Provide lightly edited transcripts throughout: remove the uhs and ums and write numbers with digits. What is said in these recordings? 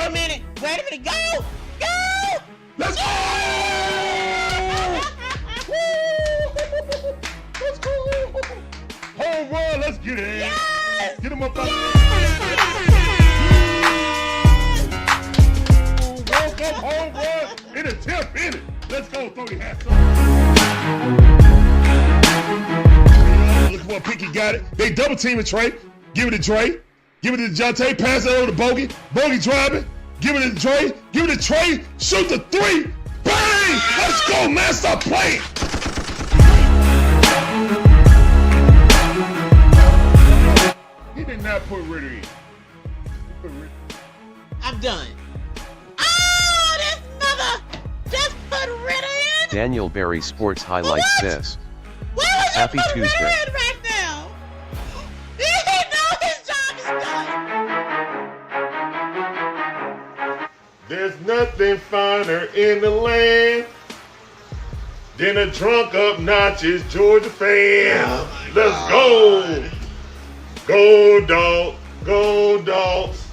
a minute. Wait a minute. Go. Go. Let's go! Let's go! Home run, let's get it. Yes. Get him up out Yes. Welcome, home run. In a 10th inning. Let's go, throw your hats up. Look what Pinky got it. They double teaming Trey. Give it to Trey. Give it to Jonte. Pass it over to Bogey. Bogey driving. Give it to Trey. Give it to Trey. Shoot the three. Bang! Let's go, man. Stop playing. He did not put Ritter in. I'm done. Oh, this mother just put Ritter in. Daniel Berry Sports Highlights says, Happy Tuesday. Ritter in right now. He know his job is done. There's nothing finer in the land than a drunk obnoxious Georgia fan. Oh Let's go. Go Dogs. Go Dogs.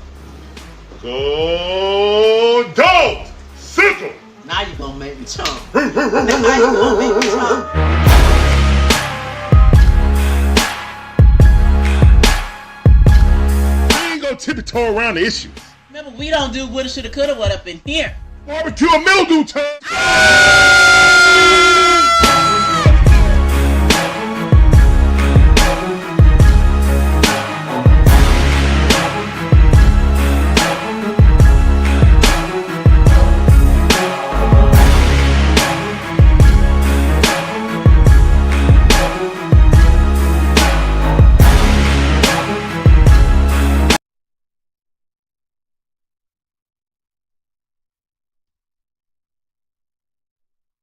Go Dogs. Sickle. Now you're gonna make me chump. Now you're gonna make me chump. We ain't gonna tiptoe around the issues. Remember, we don't do woulda, shoulda, coulda, what up in here. Barbecue and mildew time.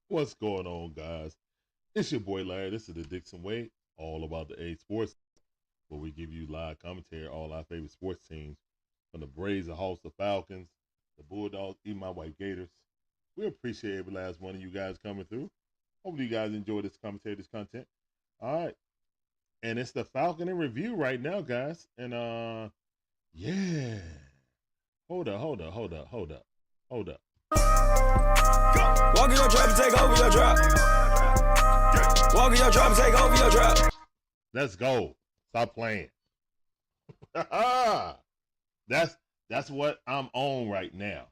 What's going on, guys? It's your boy Larry. This is the Dixon Way, all about the A Sports, where we give you live commentary on all our favorite sports teams, from the Braves, the Hawks, the Falcons, the Bulldogs, even my white Gators. We appreciate every last one of you guys coming through. Hopefully you guys enjoy this commentary, this content. All right. And it's the Falcon in review right now, guys. And, yeah. Hold up. Walk in your trap and take over your trap. Walk in your trap and take over your trap. Let's go. Stop playing. That's what I'm on right now.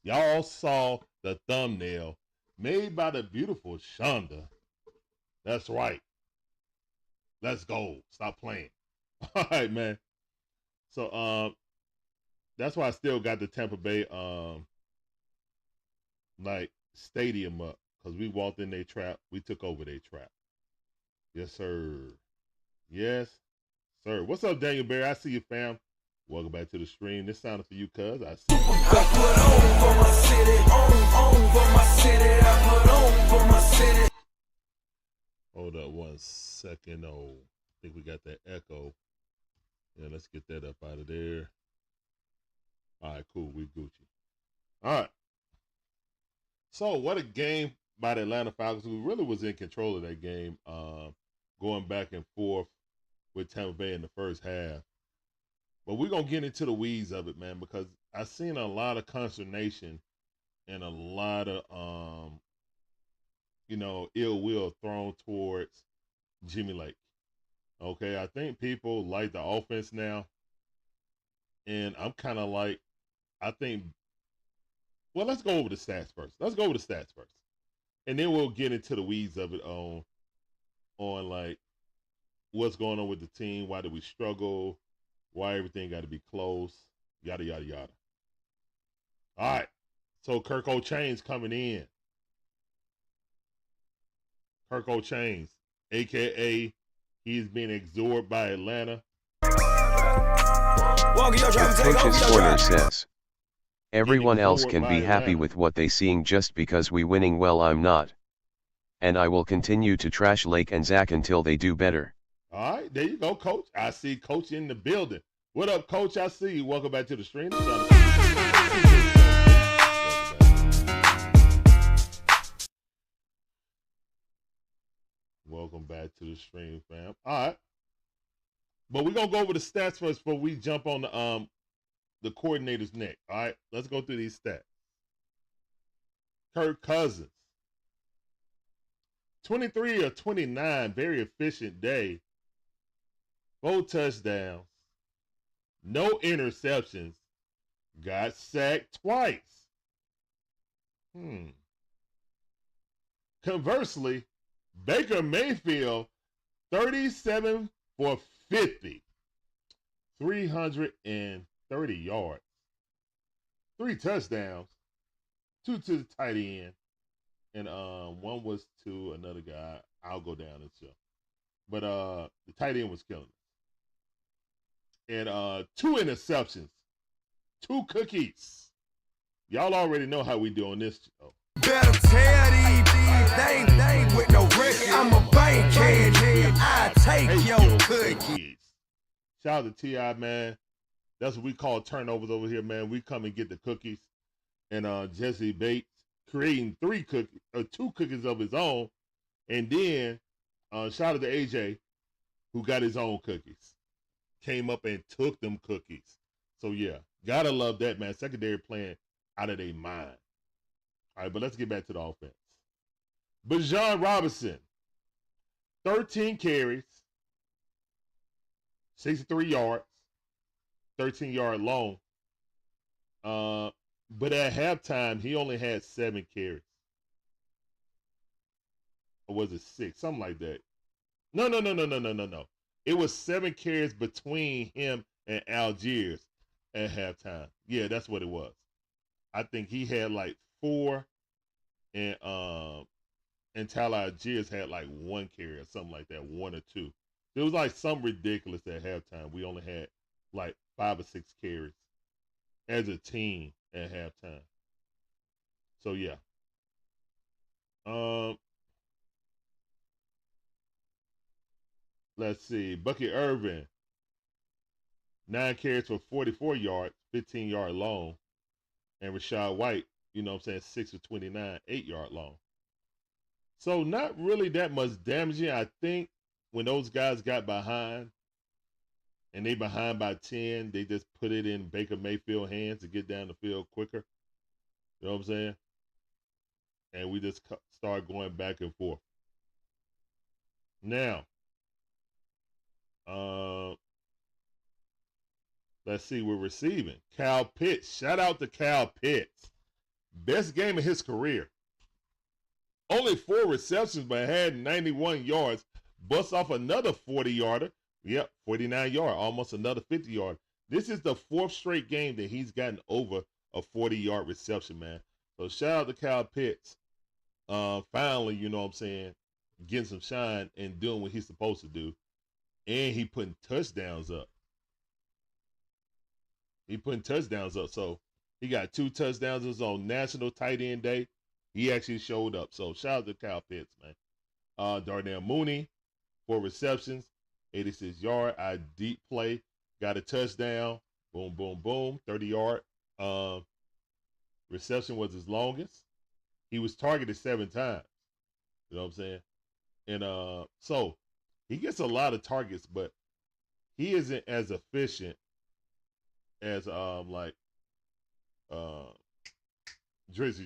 Y'all saw the thumbnail made by the beautiful Shonda. That's right. Let's go. Stop playing. All right, man. So that's why I still got the Tampa Bay stadium up, because we walked in their trap. We took over their trap. Yes, sir. Yes, sir. What's up, Daniel Berry? I see you, fam. Welcome back to the stream. This sounded for you, cuz. I see you. Hold up 1 second. Oh, I think we got that echo. Yeah, let's get that up out of there. All right, cool. We Gucci. All right. So, what a game by the Atlanta Falcons, who really was in control of that game, going back and forth with Tampa Bay in the first half. But we're going to get into the weeds of it, man, because I've seen a lot of consternation and a lot of, ill will thrown towards Jimmy Lake. Okay, I think people like the offense now. And I'm kind of like, well, let's go over the stats first. And then we'll get into the weeds of it on like what's going on with the team, why did we struggle, why everything got to be close, yada, yada, yada. All right. So Kirk Chains coming in. Kirk Chains, a.k.a. he's being absorbed by Atlanta. The Coach's Corner says, everyone else can be happy with what they seeing just because we winning well I'm not. And I will continue to trash Lake and Zach until they do better. All right, there you go, Coach. I see Coach in the building. What up, Coach? I see you. Welcome back to the stream. Welcome back to the stream, fam. All right. But we're going to go over the stats first before we jump on the the coordinator's neck. All right, let's go through these stats. Kirk Cousins, 23 or 29, very efficient day. 4 touchdowns, no interceptions, got sacked twice. Conversely, Baker Mayfield, 37 for 50, 330 yards, 3 touchdowns, 2 to the tight end, and 1 was to another guy. I'll go down and show. But the tight end was killing it. And 2 interceptions, 2 cookies. Y'all already know how we do on this show. Better tell these they ain't with no record. I'm a bankhead. I take your cookies. Shout out to T.I., man. That's what we call turnovers over here, man. We come and get the cookies. And Jesse Bates creating 2 cookies of his own. And then shout out to AJ, who got his own cookies. Came up and took them cookies. So, yeah, gotta love that, man. Secondary playing out of their mind. All right, but let's get back to the offense. Bijan Robinson, 13 carries, 63 yards, 13-yard long. But at halftime, he only had 7 carries. Or was it 6? Something like that. No. It was 7 carries between him and Algiers at halftime. Yeah, that's what it was. I think he had like 4, and Tyler Algiers had like 1 carry or something like that, 1 or 2. It was like something ridiculous at halftime. We only had like 5 or 6 carries as a team at halftime. So yeah. Let's see. Bucky Irvin, 9 carries for 44 yards, 15-yard long. And Rashad White, 6 for 29, 8-yard long. So not really that much damaging. I think when those guys got behind and they behind by 10, they just put it in Baker Mayfield's hands to get down the field quicker. You know what I'm saying? And we just start going back and forth. Now, let's see, we're receiving. Kyle Pitts. Shout out to Kyle Pitts. Best game of his career. Only 4 receptions, but had 91 yards. Bust off another 40-yarder. Yep, 49-yard, almost another 50-yard. This is the 4th straight game that he's gotten over a 40-yard reception, man. So shout out to Kyle Pitts. Finally, getting some shine and doing what he's supposed to do. And he putting touchdowns up. So he got 2 touchdowns on National Tight End Day. He actually showed up. So shout out to Kyle Pitts, man. Darnell Mooney, 4 receptions, 86 yard. Deep play, got a touchdown. Boom, boom, boom. 30-yard. Reception was his longest. He was targeted 7 times. You know what I'm saying? And so he gets a lot of targets, but he isn't as efficient as Drizzy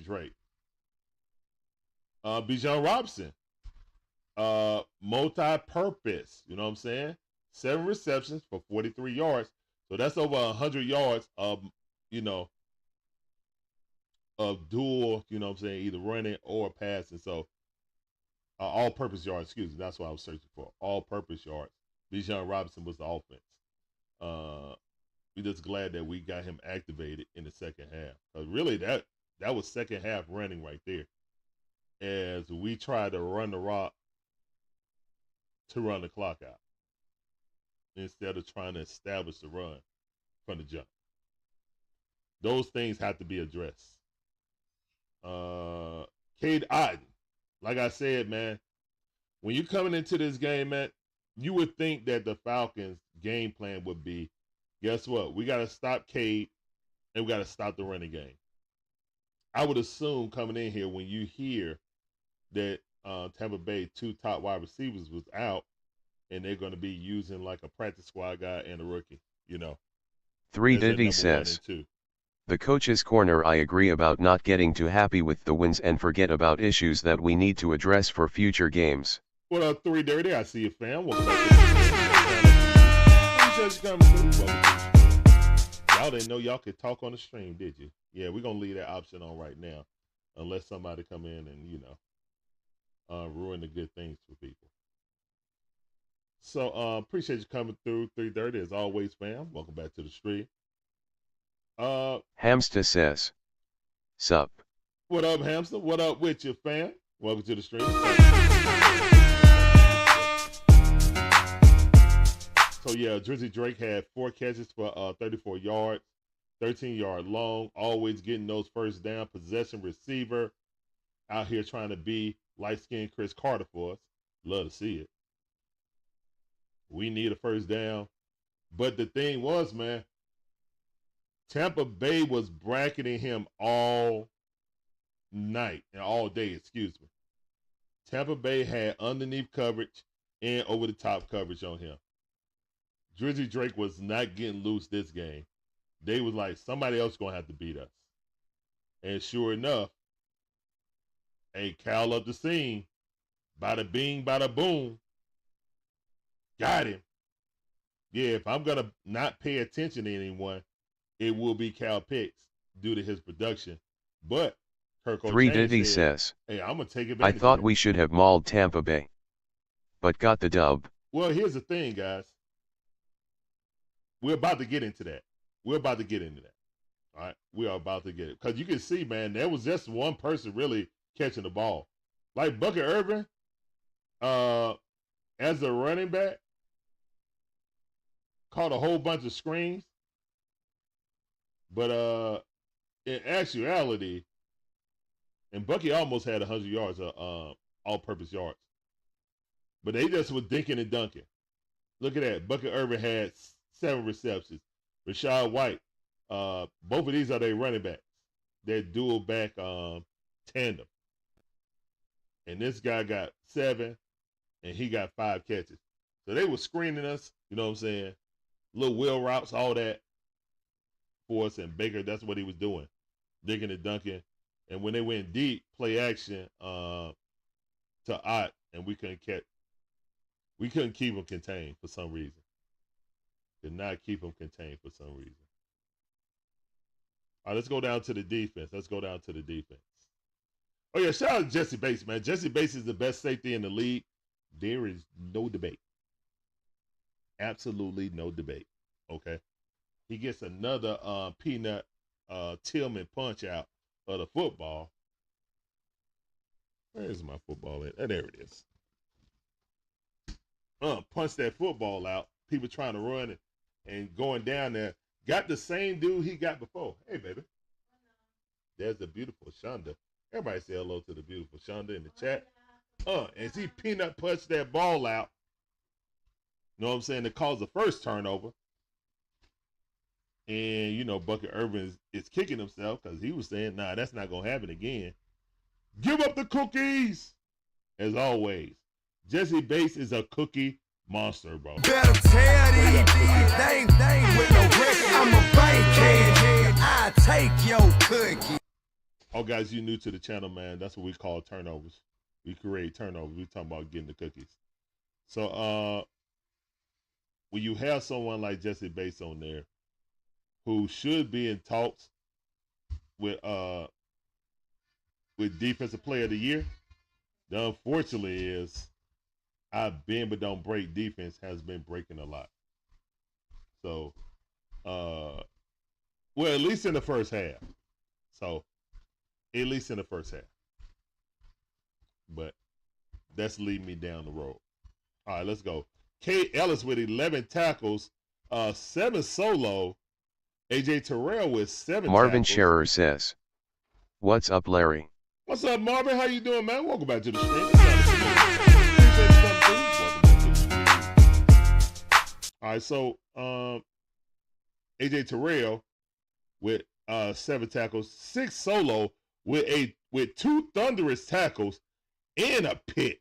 Drake. Bijan Robinson, multi-purpose, you know what I'm saying? 7 receptions for 43 yards. So that's over 100 yards of dual, you know what I'm saying, either running or passing. So all-purpose yards, excuse me, that's what I was searching for. All-purpose yards. Bijan Robinson was the offense. We're just glad that we got him activated in the second half. Really, that was second half running right there. As we try to run the rock to run the clock out instead of trying to establish the run from the jump. Those things have to be addressed. Cade Otton, like I said, man, when you're coming into this game, man, you would think that the Falcons' game plan would be, guess what? We got to stop Cade and we got to stop the running game. I would assume coming in here when you hear that Tampa Bay 2 top wide receivers was out and they're going to be using like a practice squad guy and a rookie, 3D says, the coach's corner. I agree about not getting too happy with the wins and forget about issues that we need to address for future games. What up, 3 Dirty? I see you, fam. Welcome back to the stream. Y'all didn't know y'all could talk on the stream, did you? Yeah, we're going to leave that option on right now, unless somebody come in and, you know, ruin the good things for people. So, appreciate you coming through, 3:30 as always, fam. Welcome back to the stream. Hamster says, sup. What up, Hamster? What up with you, fam? Welcome to the stream. So, yeah, Drizzy Drake had 4 catches for 34 yards, 13-yard long, always getting those first down, possession receiver, out here trying to be light-skinned Chris Carter for us. Love to see it. We need a first down. But the thing was, man, Tampa Bay was bracketing him all night and all day, excuse me. Tampa Bay had underneath coverage and over-the-top coverage on him. Drizzy Drake was not getting loose this game. They was like, somebody else going to have to beat us. And sure enough, hey, Cal up the scene. Bada bing, bada boom. Got him. Yeah, if I'm going to not pay attention to anyone, it will be Cal Pitts due to his production. But Kirk 3D says, hey, I'm going to take it back. I thought we should have mauled Tampa Bay, but got the dub. Well, here's the thing, guys. We're about to get into that. All right? We are about to get it. Because you can see, man, there was just one person really catching the ball. Like Bucket Irvin, as a running back, caught a whole bunch of screens. But in actuality, and Bucky almost had 100 yards of all-purpose yards. But they just were dinking and dunking. Look at that. Bucket Irvin had 7 receptions. Rashad White, both of these are their running backs. They're dual back tandem. And this guy got 7, and he got 5 catches. So they were screening us, you know what I'm saying? Little wheel routes, all that for us. And Baker, that's what he was doing, digging and dunking. And when they went deep, play action to Ott, and we couldn't keep him contained for some reason. Did not keep him contained for some reason. All right, let's go down to the defense. Oh, yeah, shout out to Jesse Bates, man. Jesse Bates is the best safety in the league. There is no debate. Absolutely no debate, okay? He gets another peanut Tillman punch out of the football. Where is my football at? Oh, there it is. Punch that football out. People trying to run it and going down there. Got the same dude he got before. Hey, baby. There's the beautiful Shonda. Everybody say hello to the beautiful Shonda in the chat. And he peanut punched that ball out. You know what I'm saying? To cause the first turnover. And, you know, Bucket Irvin is kicking himself because he was saying, nah, that's not going to happen again. Give up the cookies. As always, Jesse Bates is a cookie monster, bro. Better tell these they ain't with no record. I'm a bankhead. I take your cookie. Oh, guys, you new to the channel, man. That's what we call turnovers. We create turnovers. We talking about getting the cookies. So, when you have someone like Jesse Bates on there, who should be in talks with Defensive Player of the Year, the unfortunately is I've been but don't break defense has been breaking a lot. So, well, at least in the first half. So, at least in the first half. But that's leading me down the road. All right, let's go. K. Ellis with 11 tackles, 7 solo. AJ Terrell with 7 Marvin tackles. Scherer says, what's up, Larry? What's up, Marvin? How you doing, man? Welcome back to the stream. All right, so AJ Terrell with 7 tackles, 6 solo with 2 thunderous tackles and a pick.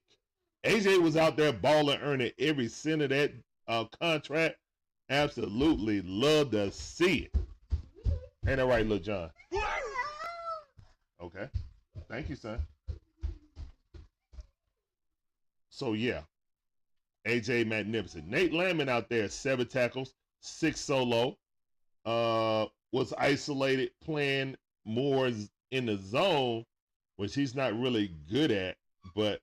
AJ was out there balling, earning every cent of that contract. Absolutely love to see it. Ain't that right, Lil John? Okay. Thank you, son. So, yeah. AJ magnificent. Nate Landman out there, 7 tackles, 6 solo. Was isolated, playing more in the zone, which he's not really good at. But,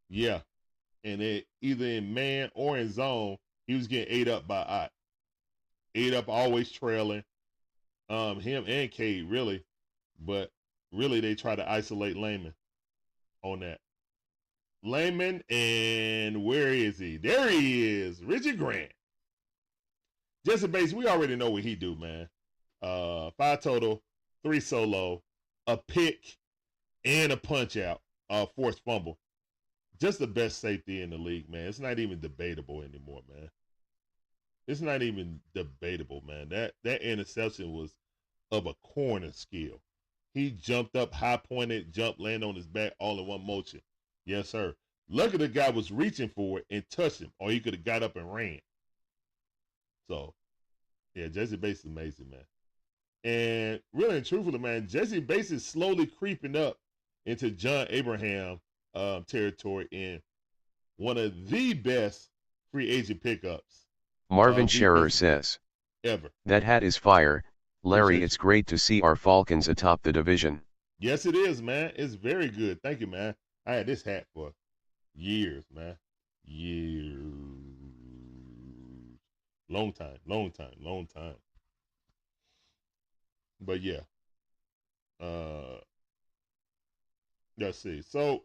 yeah. And it either in man or in zone, he was getting ate up by Ott. Ate up, always trailing. Him and Cade, really. But really, they try to isolate Layman on that. Layman, and where is he? There he is, Richard Grant. Just a base, we already know what he do, man. 5 total, 3 solo, a pick, and a punch out, forced fumble. Just the best safety in the league, man. It's not even debatable anymore, man. It's not even debatable, man. That interception was of a corner skill. He jumped up, high-pointed jump, landed on his back all in one motion. Yes, sir. Lucky the guy was reaching for it and touched him, or he could have got up and ran. So, yeah, Jesse Bates is amazing, man. And really and truthfully, man, Jesse Bates is slowly creeping up into John Abraham territory in one of the best free agent pickups. Marvin Scherer says, ever. That hat is fire. Larry, it's great to see our Falcons atop the division. Yes, it is, man. It's very good. Thank you, man. I had this hat for years, man. Years. Long time. But yeah. Let's see. So,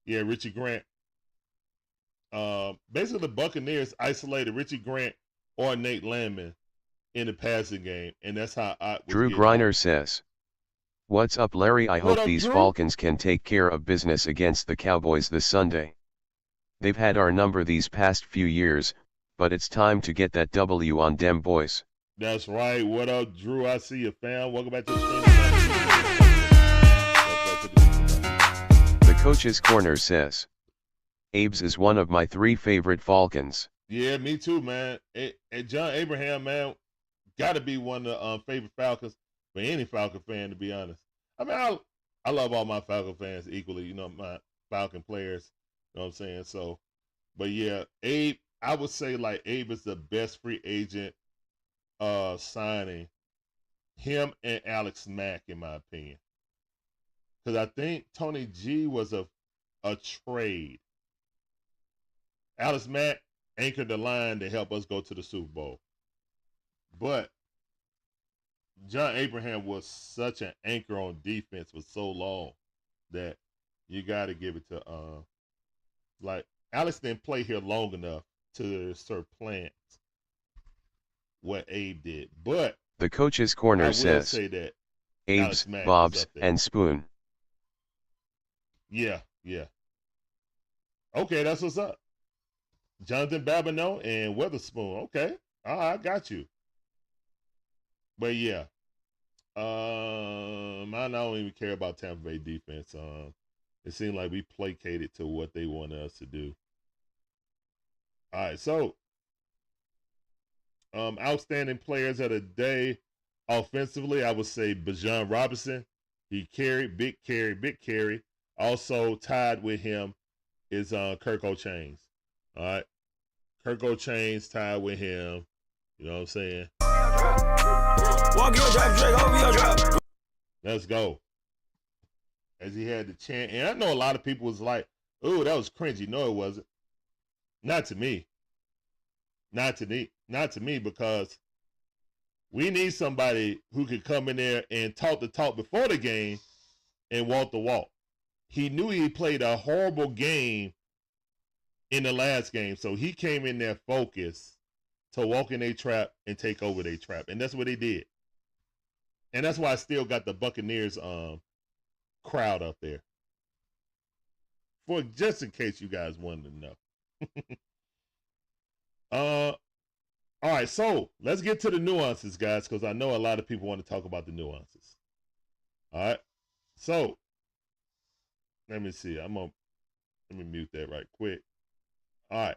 yeah, Richie Grant. Basically, the Buccaneers isolated Richie Grant or Nate Landman in the passing game, and that's how Drew Griner says, what's up, Larry? I hope these Falcons can take care of business against the Cowboys this Sunday. They've had our number these past few years, but it's time to get that W on them boys. That's right. What up, Drew? I see you, fam. Welcome back to the stream. The Coach's Corner says, Abe's is one of my 3 favorite Falcons. Yeah, me too, man. And John Abraham, man, got to be one of the favorite Falcons for any Falcon fan, to be honest. I mean, I love all my Falcon fans equally, you know, my Falcon players, you know what I'm saying? So, but yeah, Abe, I would say like Abe is the best free agent signing. Him and Alex Mack, in my opinion. Because I think Tony G was a trade. Alex Mack anchored the line to help us go to the Super Bowl. But John Abraham was such an anchor on defense for so long that you got to give it to like Alex didn't play here long enough to supplant what Abe did. But the Coach's Corner says, say that Abe's, Bob's, and Spoon. Yeah. Okay, that's what's up. Jonathan Babineau and Weatherspoon. Okay. All right, I got you. But yeah. I don't even care about Tampa Bay defense. It seemed like we placated to what they wanted us to do. All right, so outstanding players of the day offensively, I would say Bijan Robinson. He carried, big carry. Also tied with him is Kirk O'Chains. All right. Kirk O'Chains tied with him. You know what I'm saying? Walk your drop, Drake, over your drop. Let's go. As he had the chant. And I know a lot of people was like, oh, that was cringy. No, it wasn't. Not to me. Not to me, because we need somebody who could come in there and talk the talk before the game and walk the walk. He knew he played a horrible game in the last game, so he came in there focused to walk in their trap and take over their trap, and that's what he did. And that's why I still got the Buccaneers crowd up there. For just in case you guys wanted to know. All right, so let's get to the nuances, guys, because I know a lot of people want to talk about the nuances. All right, so let me see. Let me mute that right quick. All right.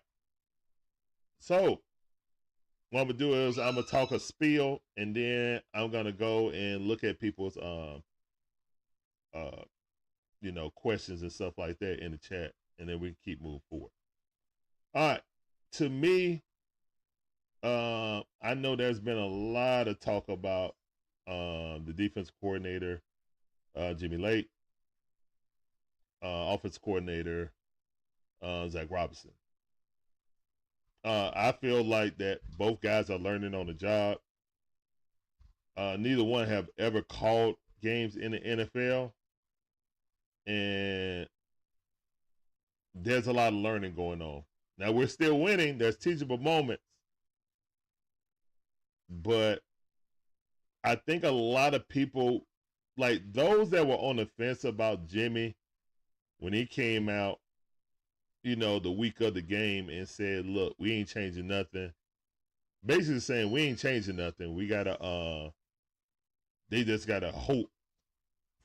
So what I'm gonna do is I'm gonna talk a spiel, and then I'm gonna go and look at people's questions and stuff like that in the chat, and then we can keep moving forward. All right. To me, I know there's been a lot of talk about the defense coordinator, Jimmy Lake, offense coordinator, Zach Robinson. I feel like that both guys are learning on the job. Neither one have ever called games in the NFL, and there's a lot of learning going on. Now, we're still winning. There's teachable moments, but I think a lot of people, like those that were on the fence about Jimmy when he came out, the week of the game and said, look, we ain't changing nothing. Basically saying we ain't changing nothing. We gotta they just gotta hope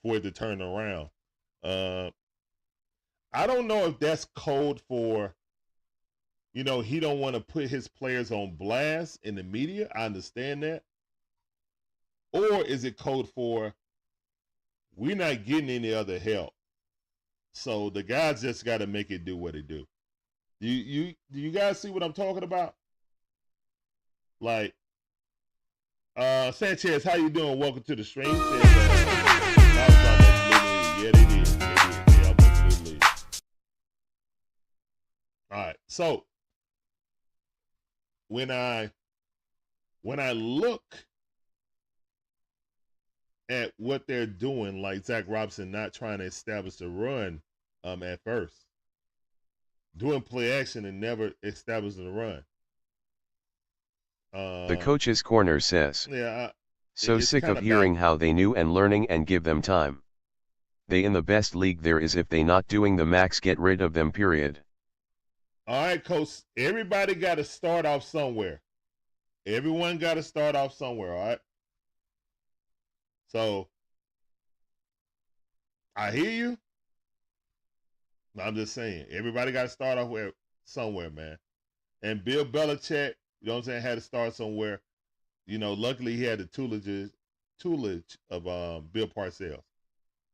for it to turn around. I don't know if that's code for, he don't want to put his players on blast in the media. I understand that. Or is it code for we're not getting any other help, so the guys just got to make it do what it do? Do you guys see what I'm talking about? Like, Sanchez, how you doing? Welcome to the stream. Yeah, they did. Yeah, almost literally. All right. So when I look at what they're doing, like Zach Robinson not trying to establish the run at first, doing play action and never establishing the run. The coach's corner says, so sick of hearing how they knew and learning and give them time. They in the best league there is, if they not doing the max, get rid of them, period. All right, Coach, everybody got to start off somewhere. Everyone got to start off somewhere, all right? So, I hear you. I'm just saying, everybody got to start off somewhere, man. And Bill Belichick, had to start somewhere. Luckily he had the tutelage of Bill Parcells.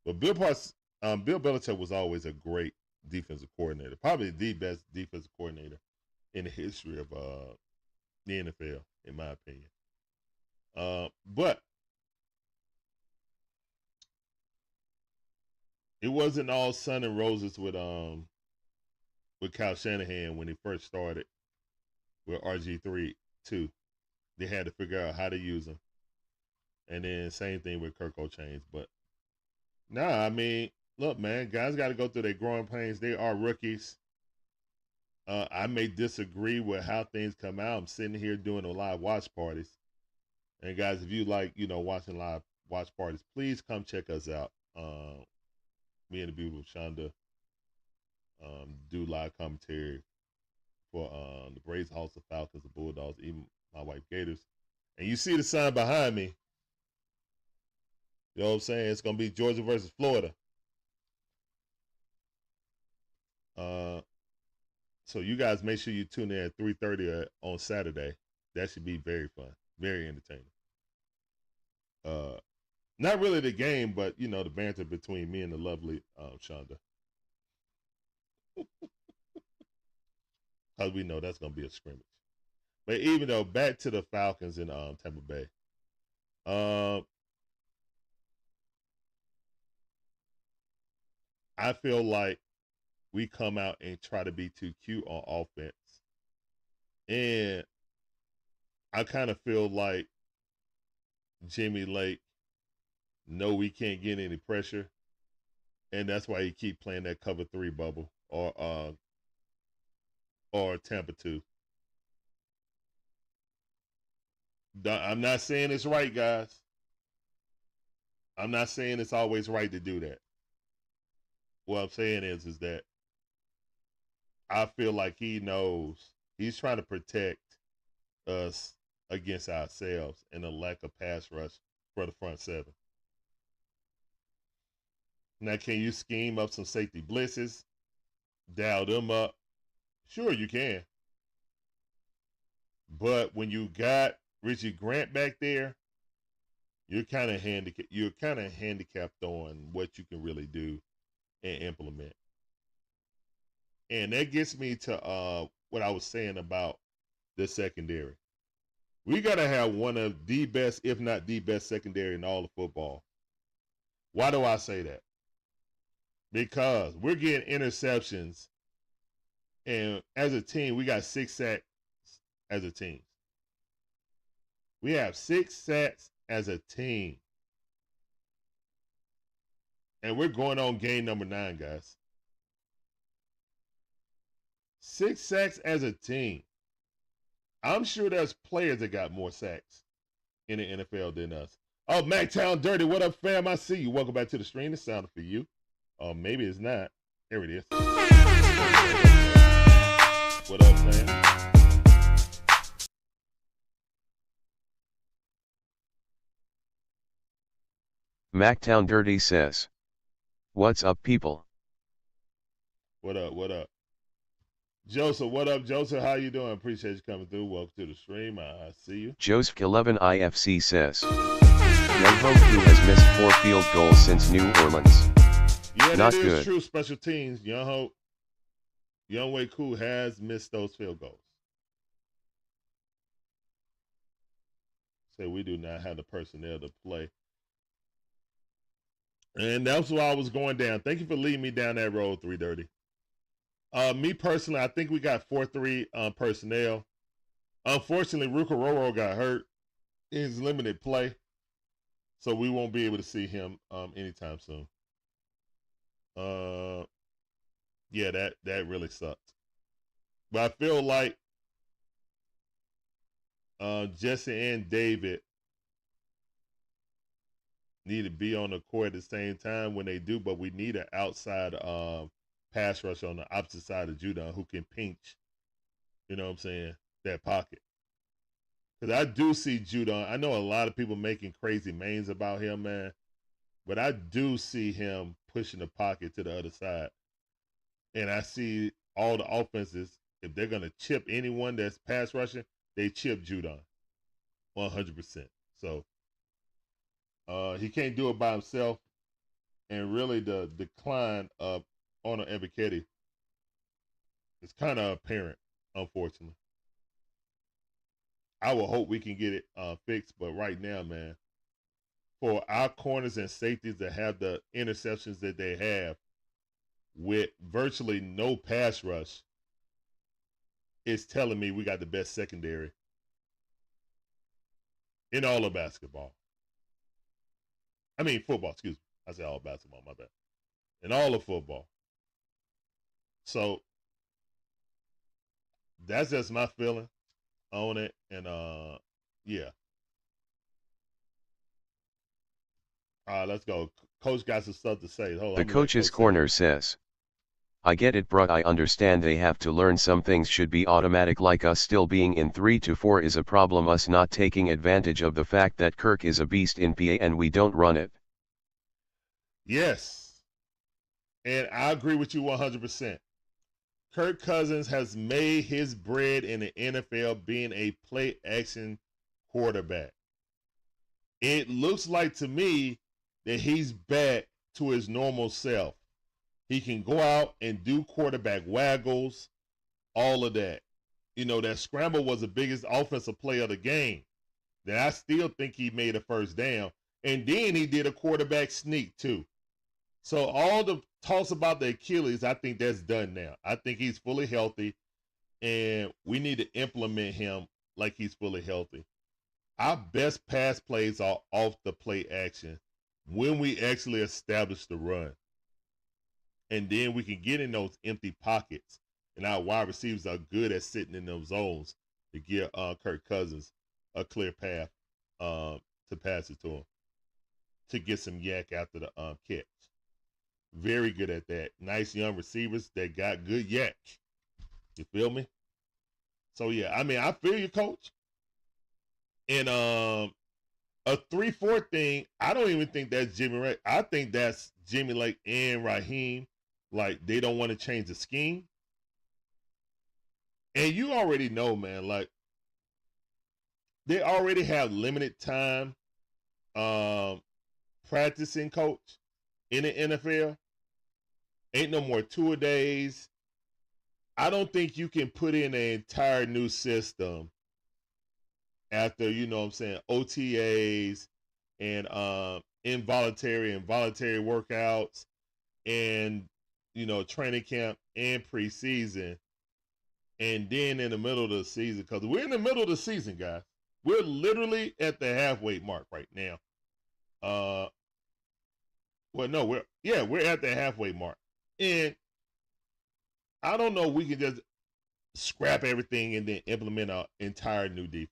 But Bill Belichick was always a great defensive coordinator, probably the best defensive coordinator in the history of the NFL, in my opinion. But it wasn't all sun and roses with Kyle Shanahan when he first started with RG3 too. They had to figure out how to use him. And then same thing with Kirk Cousins. But look, man, guys got to go through their growing pains. They are rookies. I may disagree with how things come out. I'm sitting here doing a live watch parties. And guys, if you like, watching live watch parties, please come check us out. Me and the beautiful Shonda do live commentary for the Braves, Hawks, the Falcons, the Bulldogs, even my wife Gators. And you see the sign behind me. You know what I'm saying? It's going to be Georgia versus Florida. So you guys make sure you tune in at 3:30 on Saturday. That should be very fun, very entertaining. Not really the game, but, the banter between me and the lovely Shonda. Because we know that's going to be a scrimmage. But even though, back to the Falcons in Tampa Bay. I feel like we come out and try to be too cute on offense. And I kind of feel like Jimmy Lake know we can't get any pressure. And that's why he keep playing that cover 3 bubble or Tampa 2. I'm not saying it's right, guys. I'm not saying it's always right to do that. What I'm saying is that I feel like he knows he's trying to protect us against ourselves and the lack of pass rush for the front 7. Now, can you scheme up some safety blitzes, dial them up? Sure, you can. But when you got Richie Grant back there, you're kind of handicapped on what you can really do and implement. And that gets me to what I was saying about the secondary. We got to have one of the best, if not the best, secondary in all of football. Why do I say that? Because we're getting interceptions, and as a team, we got 6 sacks as a team. We have 6 sacks as a team. And we're going on game number 9, guys. 6 sacks as a team. I'm sure there's players that got more sacks in the NFL than us. Oh, MacTown Dirty, what up, fam? I see you. Welcome back to the stream. It sounded for you. Maybe it's not. There it is. What up, fam? MacTown Dirty says, "What's up, people?" What up? What up? Joseph, what up, Joseph? How you doing? Appreciate you coming through. Welcome to the stream. I see you. Joseph 11 IFC says, "Young who has missed 4 field goals since New Orleans. Yeah, Not that is good. true. Special teams. Young Way Cool has missed those field goals. Say we do not have the personnel to play. And that's why I was going down. Thank you for leading me down that road, 330. Me personally, I think we got 4-3 personnel. Unfortunately, Rukaroro got hurt in his limited play, so we won't be able to see him anytime soon. Yeah, that really sucks. But I feel like Jesse and David need to be on the court at the same time when they do, but we need an outside pass rush on the opposite side of Judon who can pinch, you know what I'm saying, that pocket. Because I do see Judon. I know a lot of people making crazy mains about him, man, but I do see him pushing the pocket to the other side. And I see all the offenses, if they're going to chip anyone that's pass rushing, they chip Judon 100%. So he can't do it by himself. And really the decline of Ono Ebiketie is kind of apparent, unfortunately. I will hope we can get it fixed, but right now, man, for our corners and safeties that have the interceptions that they have with virtually no pass rush, it's telling me we got the best secondary in all of basketball. I mean, football, excuse me. I said all of basketball, my bad. In all of football. So that's just my feeling on it. And yeah. All right, let's go. Coach got some stuff to say. Hold on. The coach's corner says, "I get it, bruh. I understand they have to learn some things should be automatic, like us still being in 3-4 is a problem, us not taking advantage of the fact that Kirk is a beast in PA and we don't run it." Yes. And I agree with you 100%. Kirk Cousins has made his bread in the NFL being a play-action quarterback. It looks like to me that he's back to his normal self. He can go out and do quarterback waggles, all of that. You know, that scramble was the biggest offensive play of the game. Then I still think he made a first down. And then he did a quarterback sneak too. So all the talks about the Achilles, I think that's done now. I think he's fully healthy, and we need to implement him like he's fully healthy. Our best pass plays are off the play action when we actually establish the run. And then we can get in those empty pockets, and our wide receivers are good at sitting in those zones to give Kirk Cousins a clear path to pass it to him, to get some yak after the catch. Very good at that. Nice young receivers that got good yak. You feel me? So yeah, I mean, I feel you, coach. And a 3-4 thing, I don't even think that's Jimmy Ray. I think that's Jimmy Lake and Raheem. Like, they don't want to change the scheme. And you already know, man, like, they already have limited time practicing, coach, in the NFL. Ain't no more tour days. I don't think you can put in an entire new system after, you know what I'm saying, OTAs and involuntary and voluntary workouts and, you know, training camp and preseason, and then in the middle of the season, because we're in the middle of the season, guys. We're literally at the halfway mark right now. Well, no, we're at the halfway mark. And I don't know if we can just scrap everything and then implement an entire new defense.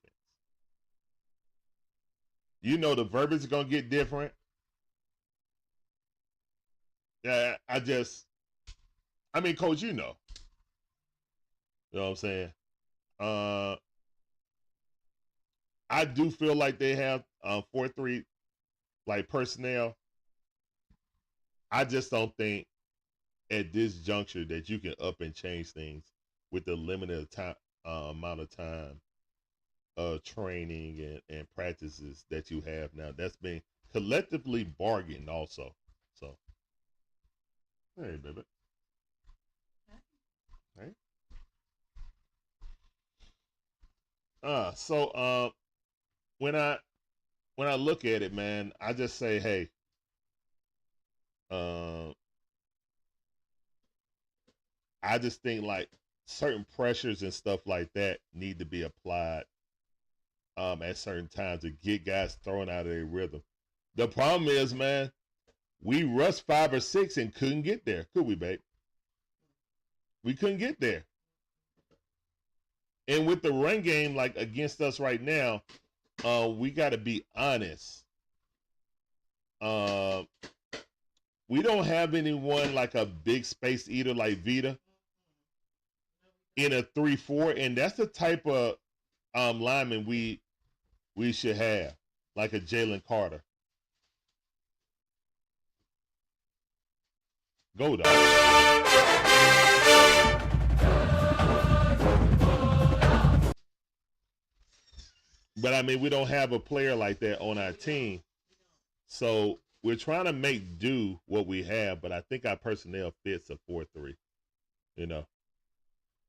You know the verbiage is going to get different. I mean, Coach, you know. You know what I'm saying? I do feel like they have 4-3 like personnel. I just don't think at this juncture that you can up and change things with the limited time amount of time training and practices that you have now. That's been collectively bargained also. So, hey, baby. Hey. So when I look at it, man, I just say, hey, I just think like certain pressures and stuff like that need to be applied at certain times to get guys thrown out of their rhythm. The problem is, man, we rushed 5 or 6 and couldn't get there, could we, babe? We couldn't get there. And with the run game like against us right now, we got to be honest. We don't have anyone like a big space eater like Vita in a 3-4, and that's the type of lineman we should have, like a Jalen Carter. Go, dog. But I mean, we don't have a player like that on our team. So we're trying to make do what we have, but I think our personnel fits a 4-3. You know,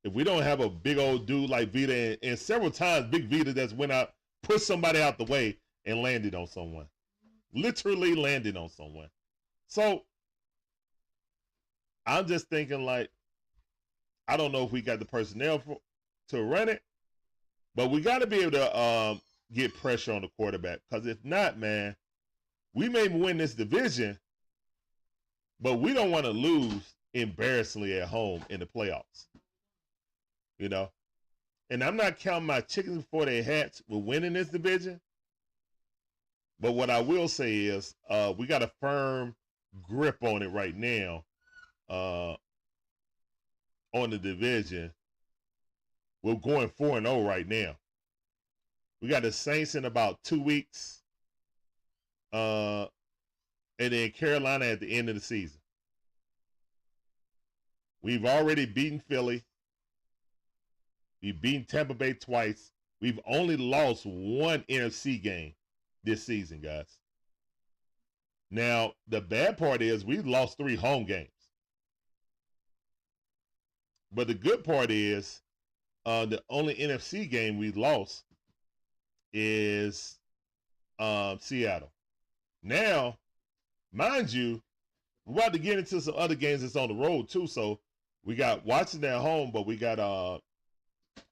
if we don't have a big old dude like Vita, and several times Big Vita that's went out, put somebody out the way and landed on someone. Literally landed on someone. So I'm just thinking like, I don't know if we got the personnel to run it, but we got to be able to get pressure on the quarterback, because if not, man, we may win this division, but we don't want to lose embarrassingly at home in the playoffs. You know? And I'm not counting my chickens before they hatch with winning this division. But what I will say is we got a firm grip on it right now on the division. We're going 4-0 right now. We got the Saints in about 2 weeks. And then Carolina at the end of the season. We've already beaten Philly. We've beaten Tampa Bay twice. We've only lost 1 NFC game this season, guys. Now, the bad part is we've lost 3 home games. But the good part is the only NFC game we lost is Seattle. Now, mind you, we're about to get into some other games that's on the road too. So we got Washington at home, but we got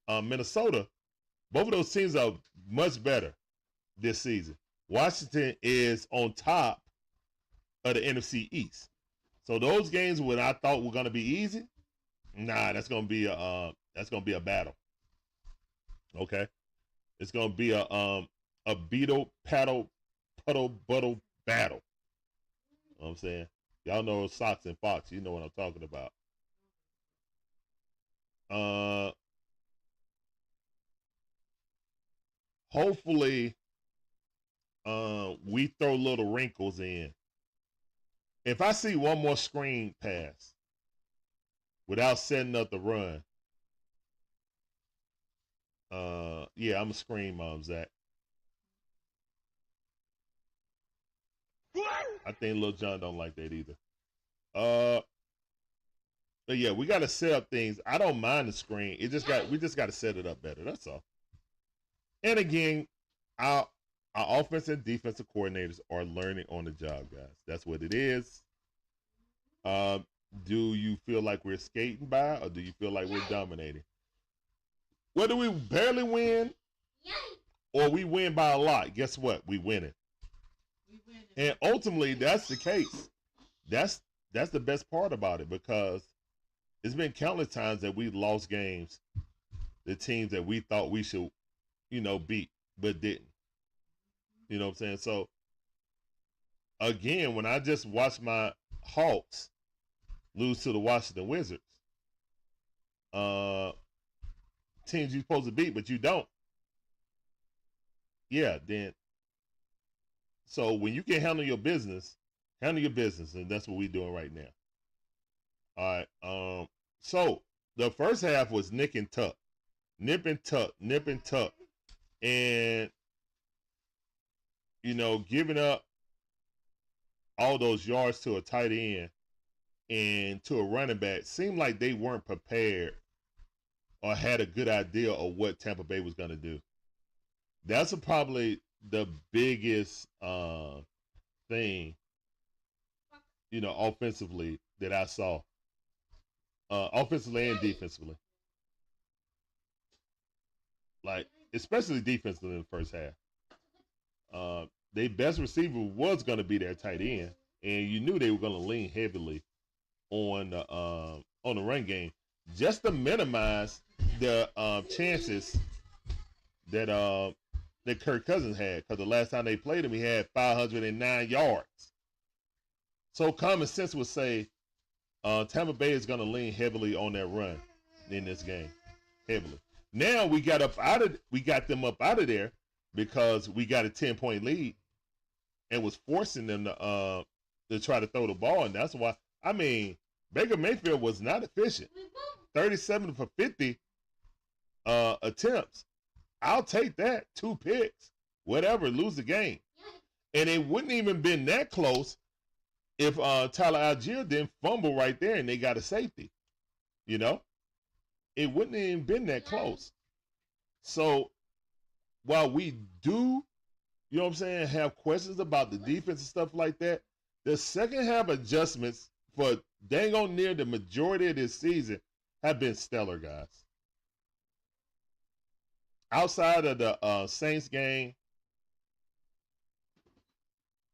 Minnesota. Both of those teams are much better this season. Washington is on top of the NFC East. So those games what I thought were going to be easy, nah, that's going to be a battle. Okay, it's going to be a beetle paddle puddle battle. You know what I'm saying? Y'all know Sox and Fox. You know what I'm talking about. Hopefully, we throw little wrinkles in. If I see one more screen pass without setting up the run, yeah, I'm a screen, Zach. I think Lil John don't like that either. But yeah, we got to set up things. I don't mind the screen. We just got to set it up better. That's all. And again, our offense and defensive coordinators are learning on the job, guys. That's what it is. Do you feel like we're skating by, or do you feel like we're dominating? Whether we barely win or we win by a lot, guess what? We winning. And ultimately, that's the case. That's the best part about it, because it's been countless times that we lost games, the teams that we thought we should, beat, but didn't. You know what I'm saying? So, again, when I just watched my Hawks lose to the Washington Wizards, teams you're supposed to beat, but you don't. Yeah, then. So when you can handle your business, and that's what we're doing right now. All right. So the first half was nip and tuck, and giving up all those yards to a tight end and to a running back seemed like they weren't prepared or had a good idea of what Tampa Bay was going to do. That's probably the biggest thing, offensively that I saw, offensively and defensively. Like, especially defensively in the first half. Their best receiver was going to be their tight end, and you knew they were going to lean heavily on the run game just to minimize the chances that Kirk Cousins had, because the last time they played him, he had 509 yards. So common sense would say Tampa Bay is going to lean heavily on that run in this game, heavily. Now we got them up out of there because we got a 10-point lead and was forcing them to try to throw the ball, and that's why. I mean, Baker Mayfield was not efficient. 37 for 50 attempts. I'll take that. 2 picks, whatever, lose the game. And it wouldn't even been that close if Tyler Algier didn't fumble right there and they got a safety. It wouldn't even been that close. So while we do, have questions about the defense and stuff like that, the second half adjustments for dang on near the majority of this season have been stellar, guys. Outside of the Saints game,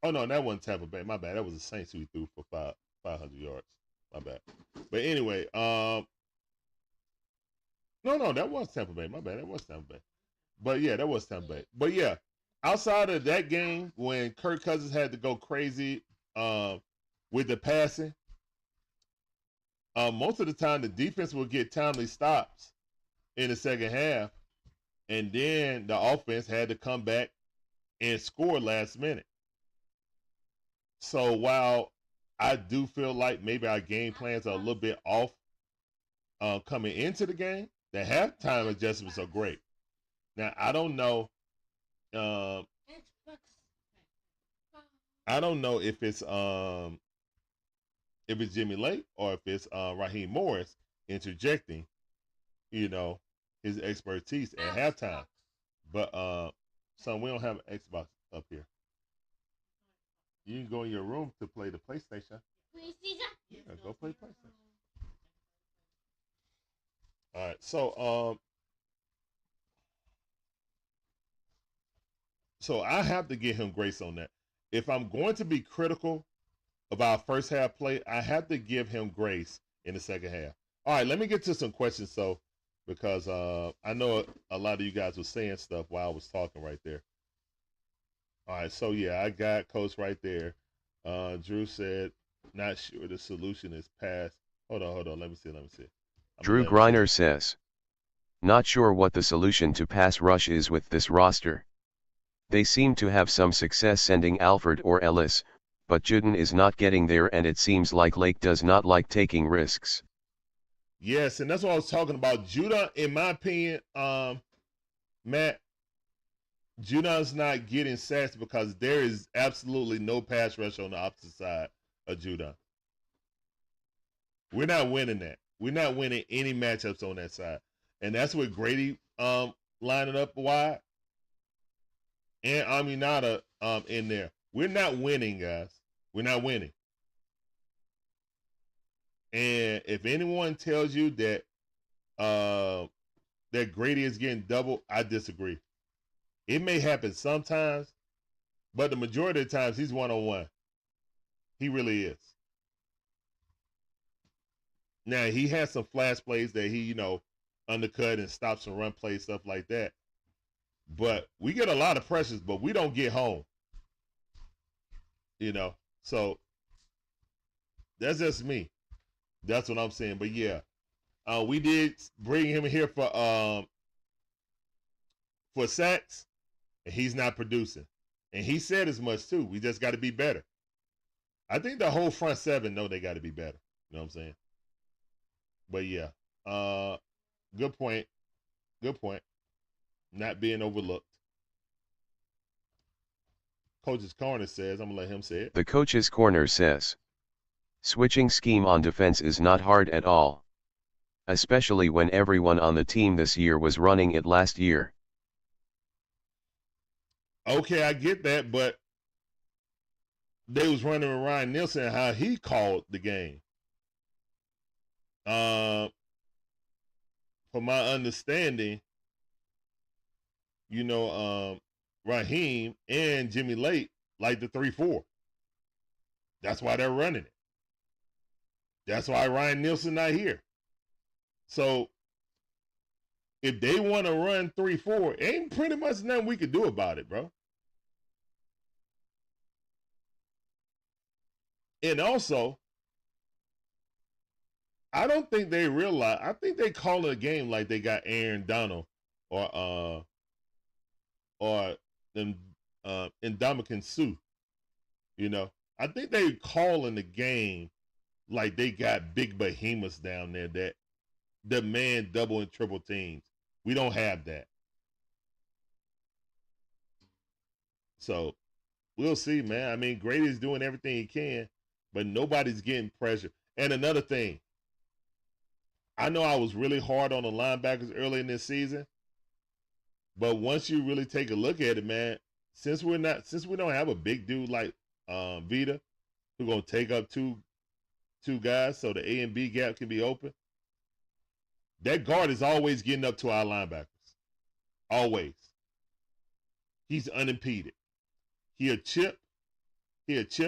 oh no, that wasn't Tampa Bay. My bad. That was the Saints who threw for 500 yards. My bad. But anyway, no, that was Tampa Bay. My bad. That was Tampa Bay. But yeah, that was Tampa Bay. But yeah, outside of that game when Kirk Cousins had to go crazy with the passing, most of the time the defense will get timely stops in the second half. And then the offense had to come back and score last minute. So while I do feel like maybe our game plans are a little bit off coming into the game, the halftime adjustments are great. Now, I don't know if it's Jimmy Lake or if it's Raheem Morris interjecting, his expertise at halftime. But son, we don't have an Xbox up here. You can go in your room to play the PlayStation. Yeah, go play PlayStation. All right, so I have to give him grace on that. If I'm going to be critical about first half play, I have to give him grace in the second half. All right, let me get to some questions, because I know a lot of you guys were saying stuff while I was talking right there. All right, so yeah, I got Coach right there. Drew said, not sure the solution is pass. Hold on. Let me see. Drew Griner says, not sure what the solution to pass rush is with this roster. They seem to have some success sending Alford or Ellis, but Juden is not getting there, and it seems like Lake does not like taking risks. Yes, and that's what I was talking about. Judah, in my opinion, Matt, Judon's not getting sacks because there is absolutely no pass rush on the opposite side of Judon. We're not winning that. We're not winning any matchups on that side. And that's what Grady lining up wide and Aminata in there. We're not winning, guys. We're not winning. And if anyone tells you that that Grady is getting double, I disagree. It may happen sometimes, but the majority of the times he's one-on-one. He really is. Now, he has some flash plays that he, undercut and stops and run plays, stuff like that. But we get a lot of pressures, but we don't get home. So that's just me. That's what I'm saying. But yeah, we did bring him here for sacks, and he's not producing. And he said as much too. We just got to be better. I think the whole front seven know they got to be better. You know what I'm saying? But yeah, good point. Good point. Not being overlooked. Coach's Corner says, I'm going to let him say it. The Coach's Corner says, switching scheme on defense is not hard at all. Especially when everyone on the team this year was running it last year. Okay, I get that, but they was running with Ryan Nielsen how he called the game. From my understanding, Raheem and Jimmy Lake like the 3-4. That's why they're running it. That's why Ryan Nielsen not here. So if they want to run 3-4, ain't pretty much nothing we could do about it, bro. And also, I don't think they realize. I think they call it a game like they got Aaron Donald or Ndamukong Suh. I think they calling the game like they got big behemoths down there that demand double and triple teams. We don't have that. So we'll see, man. I mean, Grady's doing everything he can, but nobody's getting pressure. And another thing, I know I was really hard on the linebackers early in this season, but once you really take a look at it, man, since we don't have a big dude like Vita, who's gonna take up two guys so the A and B gap can be open, that guard is always getting up to our linebackers. Always. He's unimpeded. He'll chip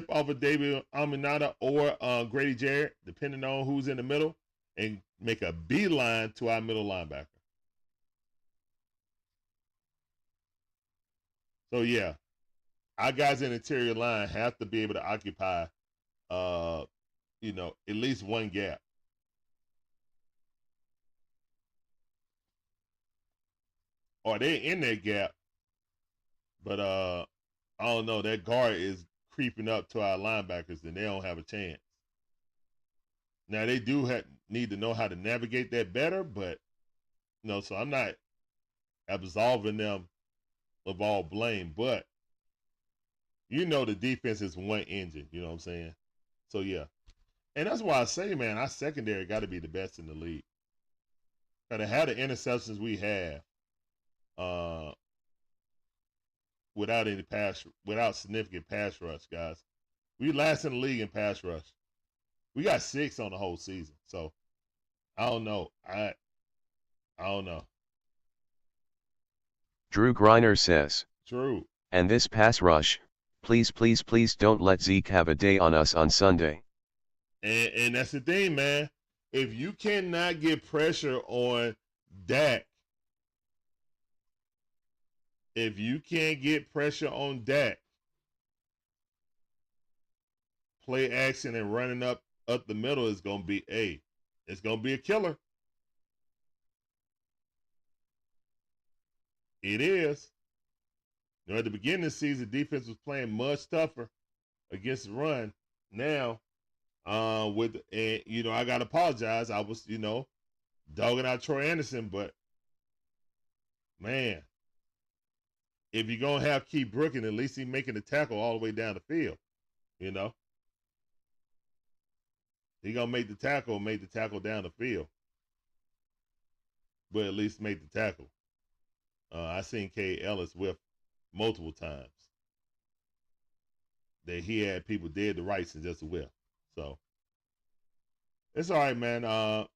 off of David Aminata or Grady Jarrett, depending on who's in the middle, and make a beeline to our middle linebacker. So yeah, our guys in the interior line have to be able to occupy, at least one gap. Or they're in that gap, but I don't know. That guard is creeping up to our linebackers, and they don't have a chance. Now they do need to know how to navigate that better, but so I'm not absolving them of all blame, but the defense is one engine, you know what I'm saying? So yeah. And that's why I say, man, our secondary got to be the best in the league. Gotta have the interceptions we have, without significant pass rush, guys. We last in the league in pass rush. We got 6 on the whole season. So I don't know. I don't know. Drew Griner says, True. And this pass rush, please don't let Zeke have a day on us on Sunday. And that's the thing, man. If you cannot get pressure on Dak, if you can't get pressure on Dak, play action and running up the middle is going to be it's going to be a killer. It is. At the beginning of the season, defense was playing much tougher against the run. Now, I got to apologize. I was, dogging out Troy Anderson, but man, if you're going to have Keith Brooking, at least he's making the tackle all the way down the field, you know. He going to make the tackle down the field. But at least make the tackle. I seen K. Ellis with multiple times that he had people dead to rights and just a whiff. So it's all right, man. I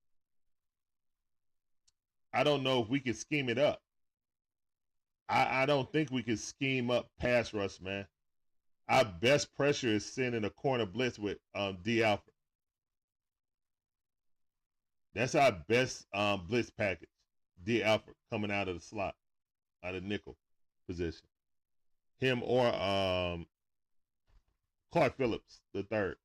don't know if we can scheme it up. I don't think we can scheme up pass rush, man. Our best pressure is sending a corner blitz with D. Alford. That's our best blitz package. D. Alford coming out of the slot, out of nickel position. Him or Clark Phillips, the third.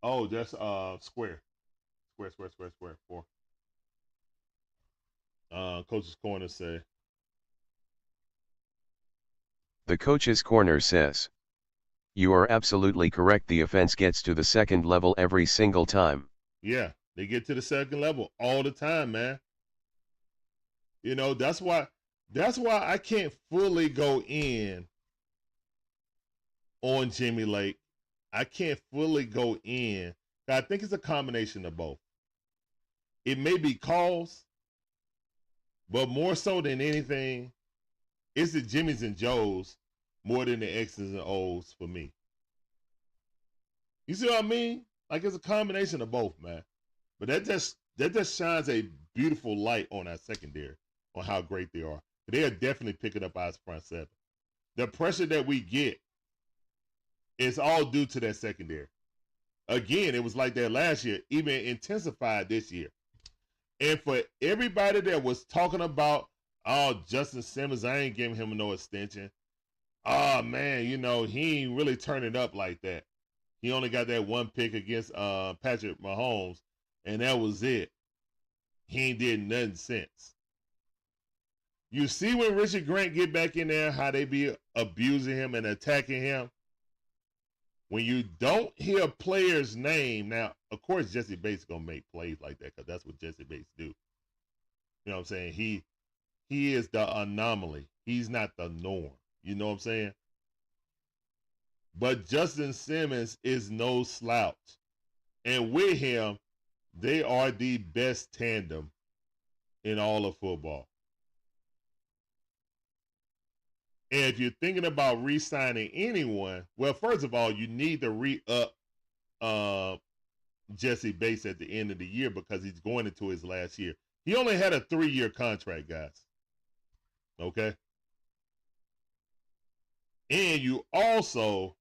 Oh, that's square. Square. 4. Coach's Corner say. The Coach's Corner says, you are absolutely correct. The offense gets to the second level every single time. Yeah, they get to the second level all the time, man. You know, that's why I can't fully go in on Jimmy Lake. I can't fully go in. I think it's a combination of both. It may be calls, but more so than anything, it's the Jimmys and Joes more than the X's and O's for me. You see what I mean? Like, it's a combination of both, man. But that just shines a beautiful light on our secondary, on how great they are. They are definitely picking up our front seven. The pressure that we get is all due to that secondary. Again, it was like that last year, even intensified this year. And for everybody that was talking about, oh, Justin Simmons, I ain't giving him no extension. Oh, man, you know, he ain't really turning up like that. He only got that one pick against Patrick Mahomes, and that was it. He ain't did nothing since. You see when Richard Grant get back in there, how they be abusing him and attacking him? When you don't hear a player's name, now, of course, Jesse Bates going to make plays like that because that's what Jesse Bates do. You know what I'm saying? He is the anomaly. He's not the norm. You know what I'm saying? But Justin Simmons is no slouch. And with him, they are the best tandem in all of football. And if you're thinking about re-signing anyone, well, first of all, you need to re-up Jesse Bates at the end of the year because he's going into his last year. He only had a 3-year contract, guys. Okay? And you also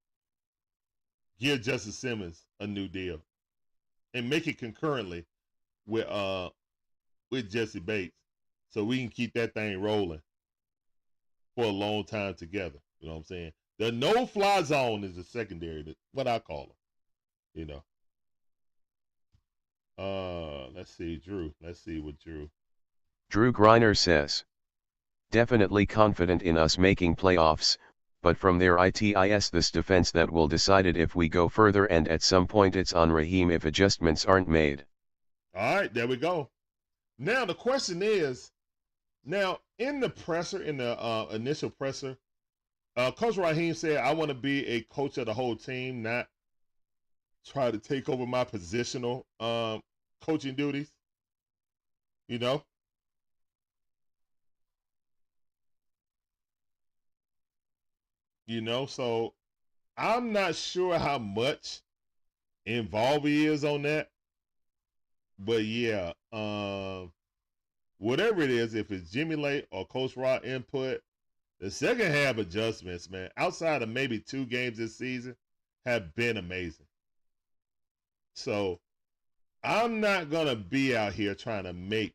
give Justin Simmons a new deal and make it concurrently with Jesse Bates so we can keep that thing rolling for a long time together. You know what I'm saying? The no-fly zone is the secondary, what I call them. You know. Let's see, Drew. Let's see what Drew. Drew Griner says, definitely confident in us making playoffs, but from there it's this defense that will decide it if we go further, and at some point it's on Raheem if adjustments aren't made. All right, there we go. Now the question is, now in the presser, in the initial presser, Coach Raheem said, I want to be a coach of the whole team, not try to take over my positional coaching duties. You know? You know, so I'm not sure how much involved he is on that. But yeah, whatever it is, if it's Jimmy Lake or Coach Rod input, the second half adjustments, man, outside of maybe 2 games this season, have been amazing. So I'm not going to be out here trying to make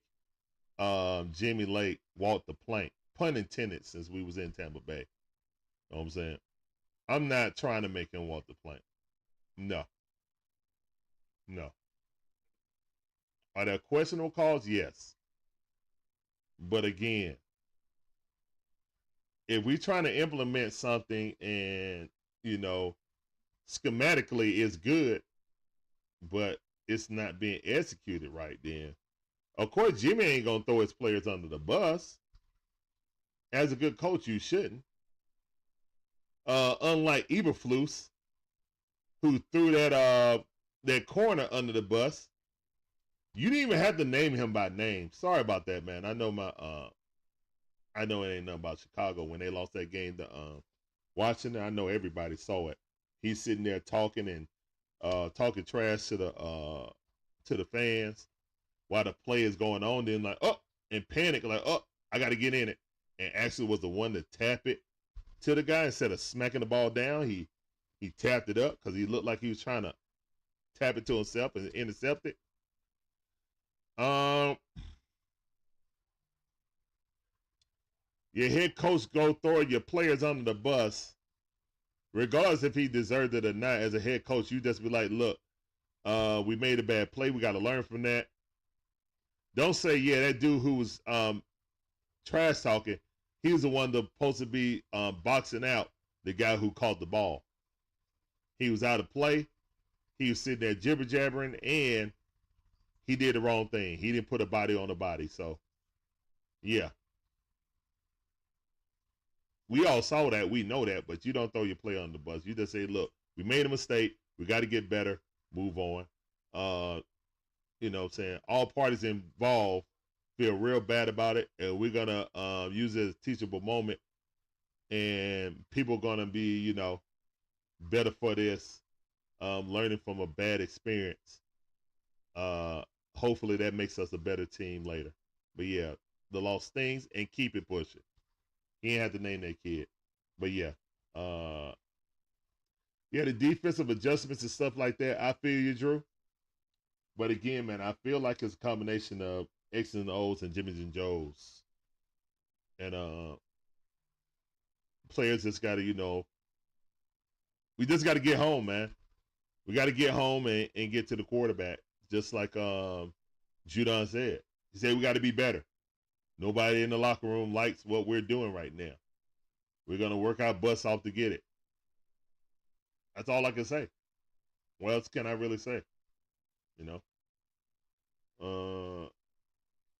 Jimmy Lake walk the plank, pun intended, since we was in Tampa Bay. You know what I'm saying? I'm not trying to make him walk the plank. No. Are there questionable calls? Yes. But again, if we're trying to implement something and, you know, schematically it's good, but it's not being executed right, then Of course, Jimmy ain't gonna throw his players under the bus. As a good coach, you shouldn't. Unlike Eberflus, who threw that corner under the bus. You didn't even have to name him by name. Sorry about that, man. I know I know it ain't nothing about Chicago when they lost that game to Washington. I know everybody saw it. He's sitting there talking and talking trash to the fans while the play is going on. Then like and panic like I got to get in it. And actually was the one to tap it to the guy instead of smacking the ball down. He tapped it up because he looked like he was trying to tap it to himself and intercept it. Your head coach go throwing your players under the bus, regardless if he deserved it or not. As a head coach, you just be like, look, we made a bad play. We got to learn from that. Don't say, yeah, that dude who was trash talking, he was the one that's supposed to be boxing out the guy who caught the ball. He was out of play. He was sitting there jibber jabbering, and he did the wrong thing. He didn't put a body on a body. So, yeah. We all saw that. We know that. But you don't throw your player on the bus. You just say, look, we made a mistake. We got to get better. Move on. You know what I'm saying? All parties involved feel real bad about it. And we're going to use it as a teachable moment. And people are going to be, you know, better for this. Learning from a bad experience. Hopefully that makes us a better team later. But yeah, the loss stings and keep it pushing. He ain't have to name that kid. But yeah. Yeah, the defensive adjustments and stuff like that, I feel you, Drew. But again, man, I feel like it's a combination of X's and O's and Jimmy's and Joe's. And players just got to, you know, we just got to get home, man. We got to get home and get to the quarterback. Just like Judon said. He said we got to be better. Nobody in the locker room likes what we're doing right now. We're going to work our butts off to get it. That's all I can say. What else can I really say? You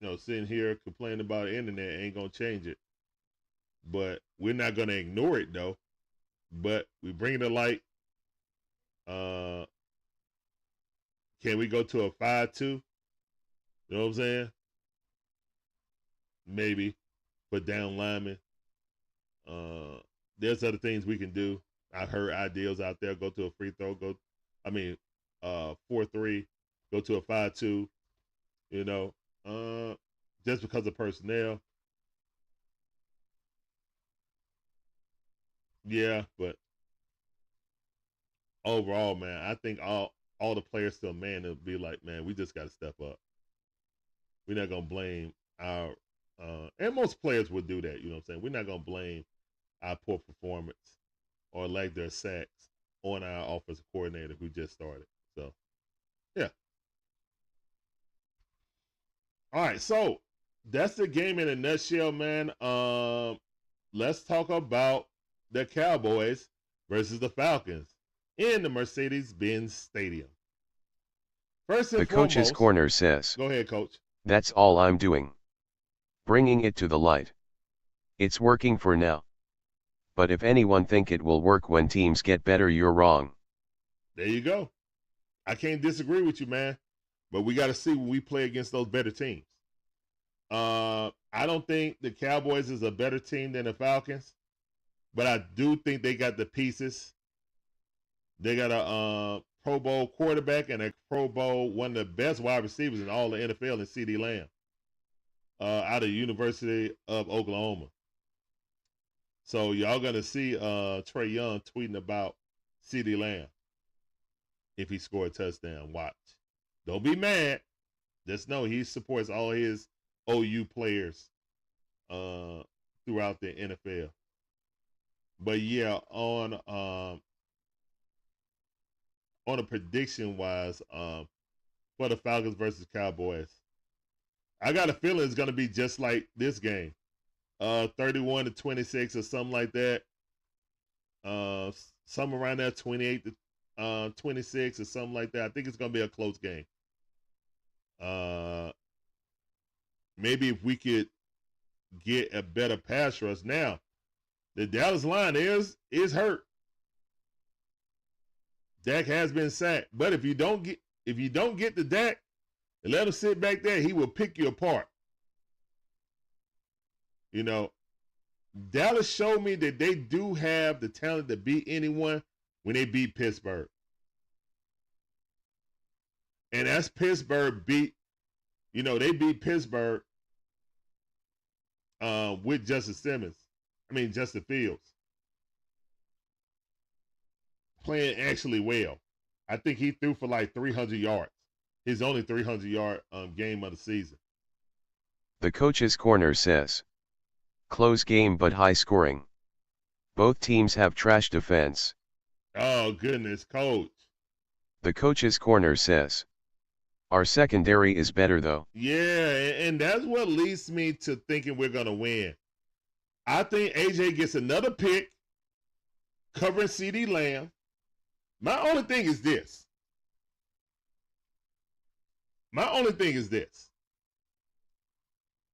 know, sitting here complaining about the internet ain't going to change it. But we're not going to ignore it, though. But we bring it to light. Can we go to a 5-2? You know what I'm saying? Maybe. Put down linemen. There's other things we can do. I've heard ideas out there. Go to a free throw. 4-3. Go to a 5-2. You know, just because of personnel. Yeah, but overall, man, I think all the players still, man, it'll be like, man, we just got to step up. We're not going to blame our, and most players would do that, you know what I'm saying? We're not going to blame our poor performance or lack their sacks on our offensive coordinator who just started. So, yeah. All right, so that's the game in a nutshell, man. Let's talk about the Cowboys versus the Falcons in the Mercedes-Benz Stadium. First and The foremost, coach's corner says, go ahead, coach. That's all I'm doing. Bringing it to the light. It's working for now. But if anyone think it will work when teams get better, you're wrong. There you go. I can't disagree with you, man. But we got to see when we play against those better teams. I don't think the Cowboys is a better team than the Falcons. But I do think they got the pieces. They got a Pro Bowl quarterback and a Pro Bowl, one of the best wide receivers in all the NFL in C.D. Lamb out of the University of Oklahoma. So y'all going to see Trey Young tweeting about C.D. Lamb if he scored a touchdown. Watch. Don't be mad. Just know he supports all his OU players throughout the NFL. But yeah, on a prediction wise, for the Falcons versus Cowboys, I got a feeling it's gonna be just like this game, 31-26 or something like that. Somewhere around there, 28-26 or something like that. I think it's gonna be a close game. maybe if we could get a better pass rush. Now, the Dallas line is hurt. Dak has been sacked, but if you don't get the Dak and let him sit back there, he will pick you apart. You know, Dallas showed me that they do have the talent to beat anyone when they beat Pittsburgh. And that's Pittsburgh beat, they beat Pittsburgh with Justin Fields. Playing actually well. I think he threw for like 300 yards. His only 300-yard game of the season. The coach's corner says, close game but high scoring. Both teams have trash defense. Oh, goodness, coach. The coach's corner says, our secondary is better though. Yeah, and that's what leads me to thinking we're going to win. I think AJ gets another pick, covering CD Lamb. My only thing is this.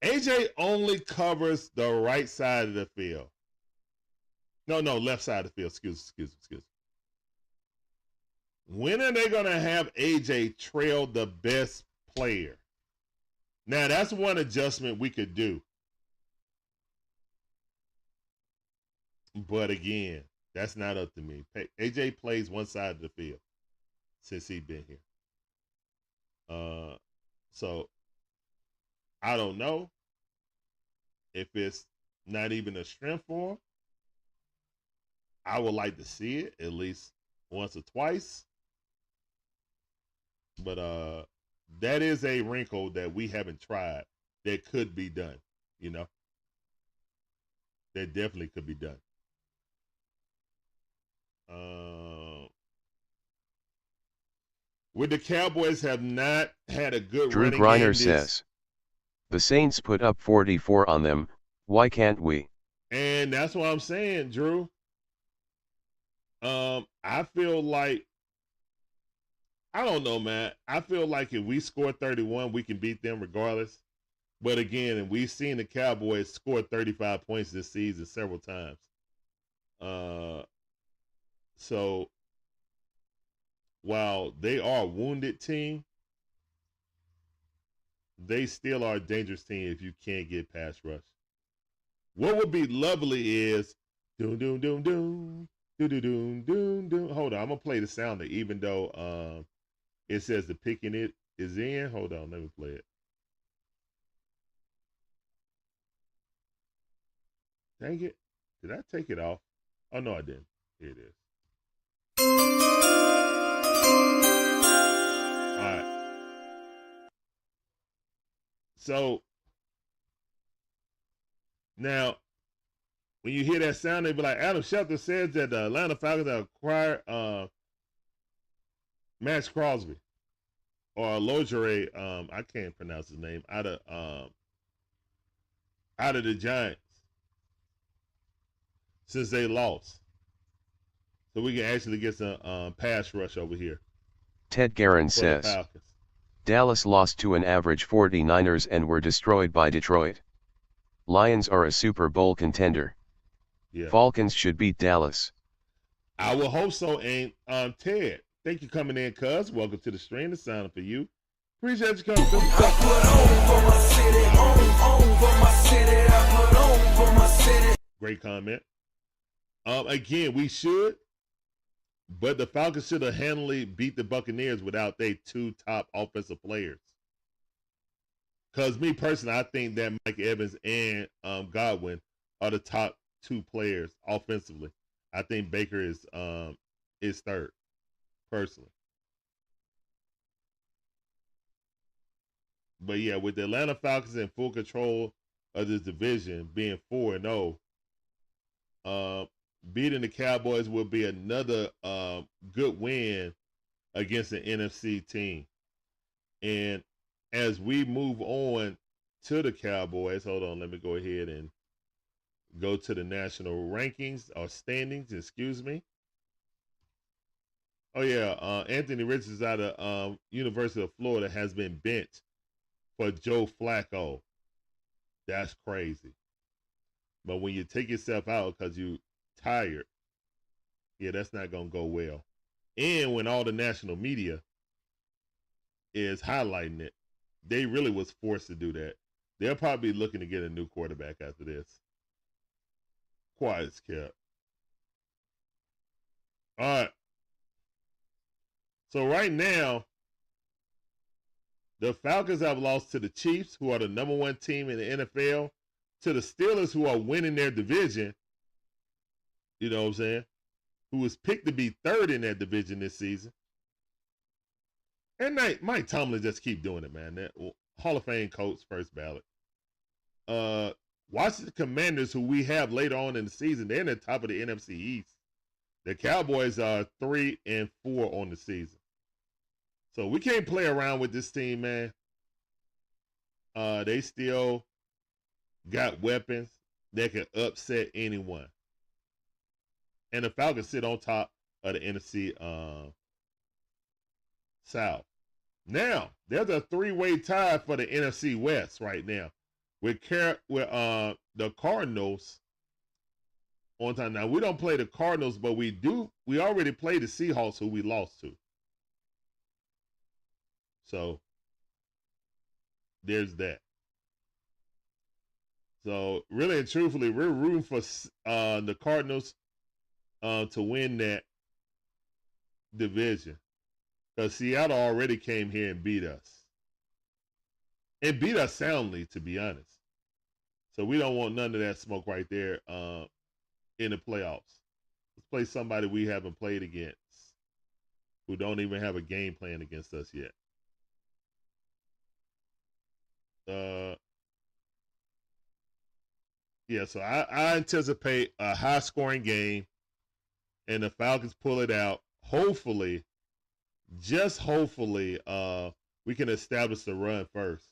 AJ only covers the right side of the field. No, left side of the field. Excuse me. When are they going to have AJ trail the best player? Now, that's one adjustment we could do. But again, that's not up to me. AJ plays one side of the field since he's been here. So I don't know if it's not even a strength for him. I would like to see it at least once or twice. But that is a wrinkle that we haven't tried that could be done, That definitely could be done. With the Cowboys have not had a good Drew running Griner game says, the Saints put up 44 on them, why can't we? And that's what I'm saying, Drew. I feel like, I don't know, man. I feel like if we score 31, we can beat them regardless. But again, we've seen the Cowboys score 35 points this season several times. So while they are a wounded team, they still are a dangerous team if you can't get pass rush. What would be lovely is doom doom doom doom doom doom doom doom. Hold on, I'm gonna play the sounder even though it says the picking it is in. Hold on, let me play it. Dang it. Did I take it off? Oh no, I didn't. Here it is. All right. So now, when you hear that sound, they be like, Adam Schefter says that the Atlanta Falcons have acquired Max Crosby or Logere, I can't pronounce his name, out of the Giants since they lost. So we can actually get some pass rush over here. Ted Guerin says, Dallas lost to an average 49ers and were destroyed by Detroit. Lions are a Super Bowl contender. Yeah. Falcons should beat Dallas. I will hope so. And Ted, thank you coming in, cuz. Welcome to the stream. It's signing for you. Appreciate you coming through. I put on for my city, on for my city. I put on for my city. Great comment. Again, we should, but the Falcons should have handily beat the Buccaneers without their two top offensive players. Because me personally, I think that Mike Evans and Godwin are the top two players offensively. I think Baker is third, personally. But yeah, with the Atlanta Falcons in full control of this division, being 4-0, beating the Cowboys will be another good win against the NFC team. And as we move on to the Cowboys, hold on, let me go ahead and go to the national rankings or standings, excuse me. Oh yeah, Anthony Richards out of University of Florida has been benched for Joe Flacco. That's crazy. But when you take yourself out because you tired, yeah, that's not going to go well. And when all the national media is highlighting it, they really was forced to do that. They'll probably be looking to get a new quarterback after this. Quiet as kept. All right. So right now, the Falcons have lost to the Chiefs, who are the #1 team in the NFL, to the Steelers, who are winning their division. You know what I'm saying? Who was picked to be third in that division this season. And Mike Tomlin just keep doing it, man. That Hall of Fame coach, first ballot. Washington Commanders, who we have later on in the season, they're in the top of the NFC East. The Cowboys are 3-4 on the season. So we can't play around with this team, man. They still got weapons that can upset anyone. And the Falcons sit on top of the NFC South. Now, there's a three-way tie for the NFC West right now with the Cardinals on time. Now, we don't play the Cardinals, but we already played the Seahawks, who we lost to. So, there's that. So, really and truthfully, we're rooting for the Cardinals to win that division. Because Seattle already came here and beat us. And beat us soundly, to be honest. So we don't want none of that smoke right there in the playoffs. Let's play somebody we haven't played against, who don't even have a game plan against us yet. Yeah, so I anticipate a high-scoring game, and the Falcons pull it out. Hopefully, just hopefully, we can establish the run first.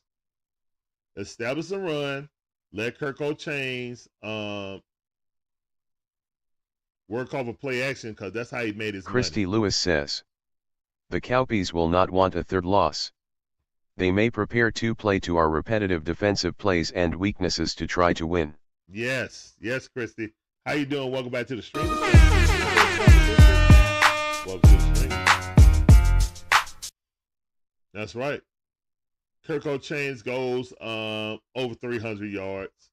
Establish the run. Let Kirk Cousins work off a play action, because that's how he made his Christy money. Lewis says, the Cowpies will not want a third loss. They may prepare to play to our repetitive defensive plays and weaknesses to try to win. Yes, Christy. How you doing? Welcome back to the stream. Welcome to the stream. That's right. Kirk Cousins goes over 300 yards.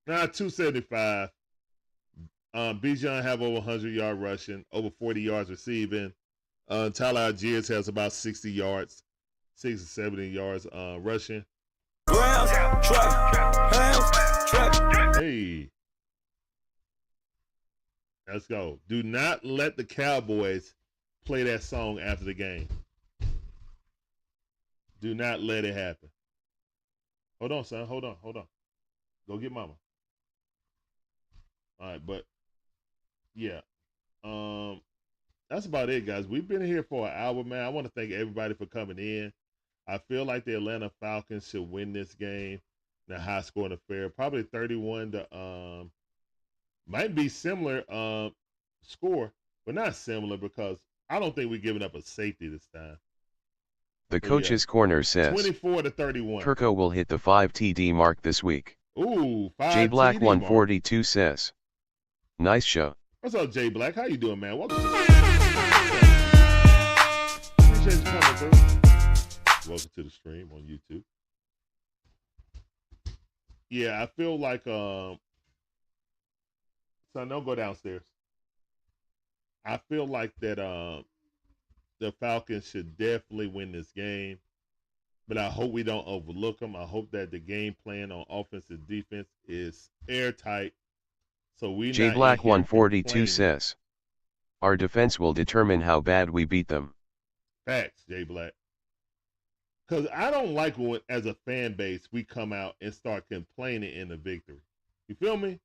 Now 275. Bijan have over 100 yard rushing, over 40 yards receiving. Tyler Algiers has about 60 yards, 60 70 yards rushing. Hey. Let's go. Do not let the Cowboys play that song after the game. Do not let it happen. Hold on, son. Hold on. Go get mama. All right, but yeah. That's about it, guys. We've been here for an hour, man. I want to thank everybody for coming in. I feel like the Atlanta Falcons should win this game. The high scoring affair. Probably 31 to might be similar score, but not similar, because I don't think we're giving up a safety this time. The coach's corner says 24 to 31. Kirko will hit the 5 TD mark this week. Ooh, 5 J Black TD 142 says, nice show. What's up, J Black? How you doing, man? Welcome to the appreciate you coming through. Welcome to the stream on YouTube. Yeah, I feel like son, don't go downstairs. I feel like that the Falcons should definitely win this game, but I hope we don't overlook them. I hope that the game plan on offense and defense is airtight. So we J Black 142 says, our defense will determine how bad we beat them. Facts, J Black. Because I don't like when, as a fan base, we come out and start complaining in the victory. You feel me?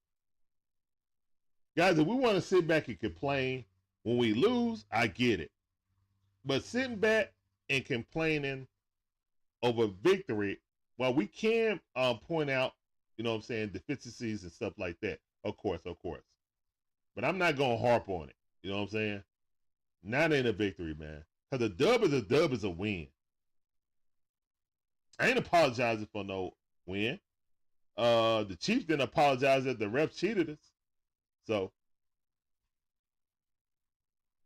Guys, if we want to sit back and complain when we lose, I get it. But sitting back and complaining over victory, well, we can point out, you know what I'm saying, deficiencies and stuff like that. Of course. But I'm not going to harp on it. You know what I'm saying? Not in a victory, man. Because a dub is a win. I ain't apologizing for no win. The Chiefs didn't apologize that the refs cheated us. So,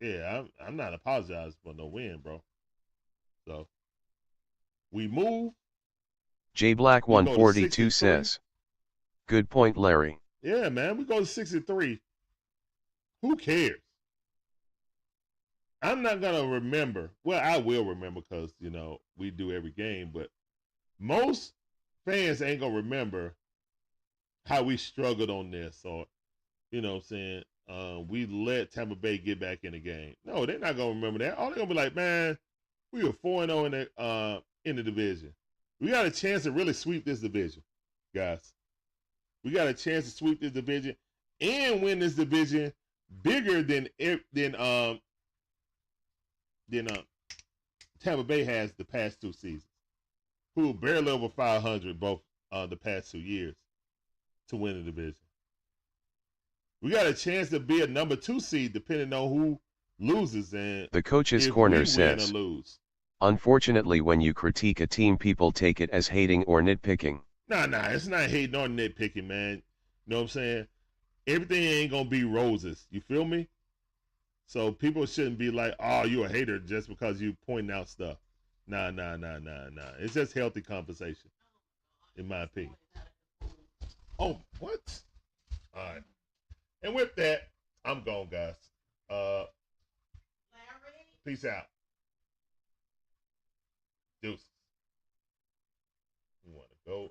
yeah, I'm not apologizing for no win, bro. So, we move. J Black 142 says, good point, Larry. Yeah, man, we go to 63. Who cares? I'm not going to remember. Well, I will remember because, you know, we do every game. But most fans ain't going to remember how we struggled on this. Or, you know what I'm saying, we let Tampa Bay get back in the game. No, they're not going to remember that. All they're going to be like, man, we were 4-0 in the division. We got a chance to really sweep this division, guys. We got a chance to sweep this division and win this division bigger than Tampa Bay has the past 2 seasons. Who were barely over 500 both the past 2 years to win the division. We got a chance to be a number 2 seed depending on who loses. And the coach's corner says, unfortunately, when you critique a team, people take it as hating or nitpicking. Nah, it's not hating or nitpicking, man. You know what I'm saying? Everything ain't gonna be roses. You feel me? So people shouldn't be like, oh, you a hater just because you pointing out stuff. Nah. It's just healthy conversation, in my opinion. Oh, what? All right. And with that, I'm gone, guys. Peace out. Deuces. We want to go